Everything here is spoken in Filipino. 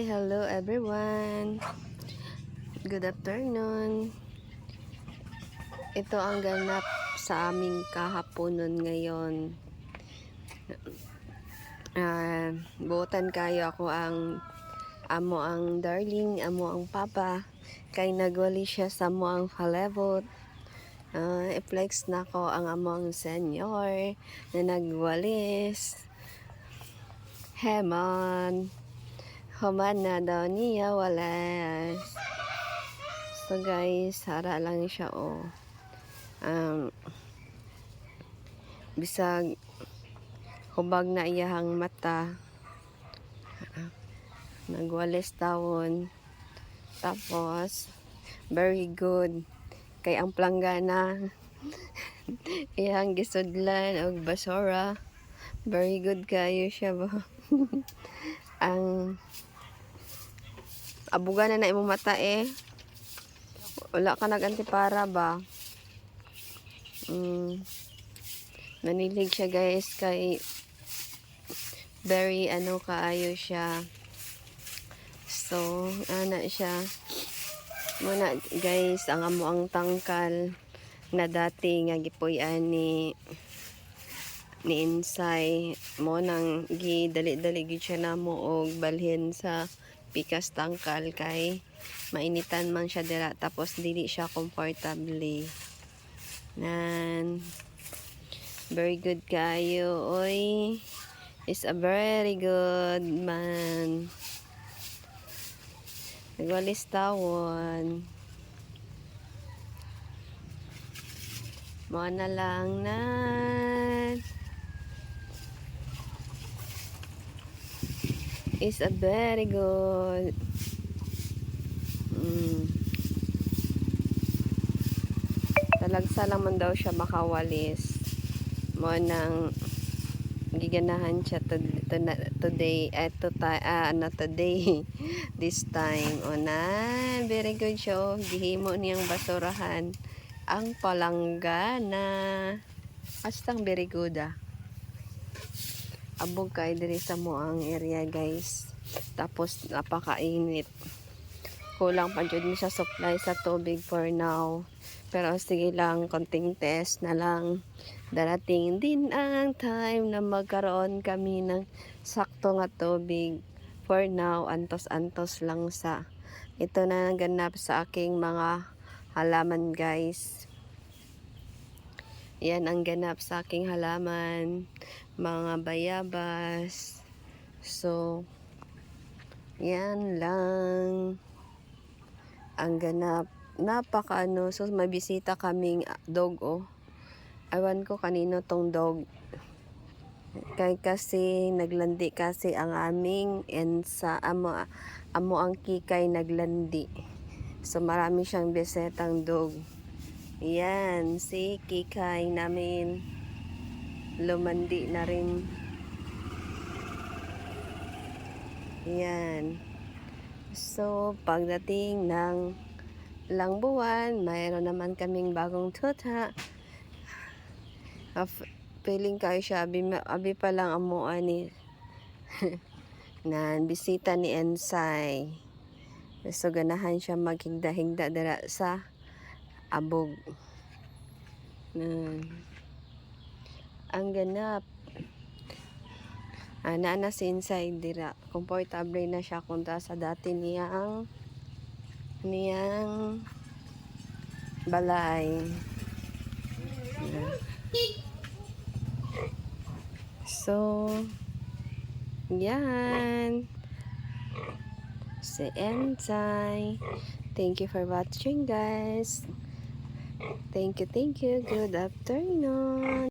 Hello everyone. Good afternoon. Ito ang ganap sa aming kahaponon ngayon. Buotan kayo ako ang amo ang darling, amo ang papa. Kay nagwali siya sa mo ang palebot. I-flex na ko ang amo ang senior na nagwalis. Heman. Human na daw niya walas. So guys, hara lang siya bisag hubag na iyahang mata. Nagwalis tawon. Tapos very good. Kay ang planggana iyang gisudlan og basura. Very good kayo siya ba? Ang abuga na imong mata wala ka nag-antipara ba? Nanilig siya guys kay very kaayo siya. So ana siya muna guys ang amo ang tangkal na dati nga gipuy-an ni Insay mo nang gidali-dali gid siya namo og balhin sa pikas tangkal kay mainitan man siya dira tapos dili siya comfortably nan very good kayo oy is a very good man nagwalis tawon mo na lang na is a very good talagsa lang man daw siya makawalis mo nang giganahan siya today this time very good siya gihimo niyang basurahan ang palanggana astang very good abog kay diri sa moang area guys tapos napakainit kulang pa jud ni sa supply sa tubig for now pero sige lang konting test na lang darating din ang time na magkaroon kami ng sakto nga tubig for now antos-antos lang sa ito na naganap sa aking mga halaman guys. Yan ang ganap sa aking halaman, mga bayabas. So, yan lang ang ganap. Napaka so may bisita kaming dog Ewan ko kanino tong dog. Kay kasi naglandi kasi ang aming sa amo ang kikay naglandi. So marami siyang besetang dog. Yan, si Kikay namin lumandi na rin. Yan. So, pagdating ng ilang buwan, mayroon naman kaming bagong tuta. Feeling kayo siya, abi pa lang amuan ni na bisita ni Ensay. So, ganahan siya maghigda-higda dara sa abog. Ang ganap na si Insay dira comfortable na siya kunta sa dati niyang balay so yan si Insay. Thank you for watching guys. Thank you. Good afternoon.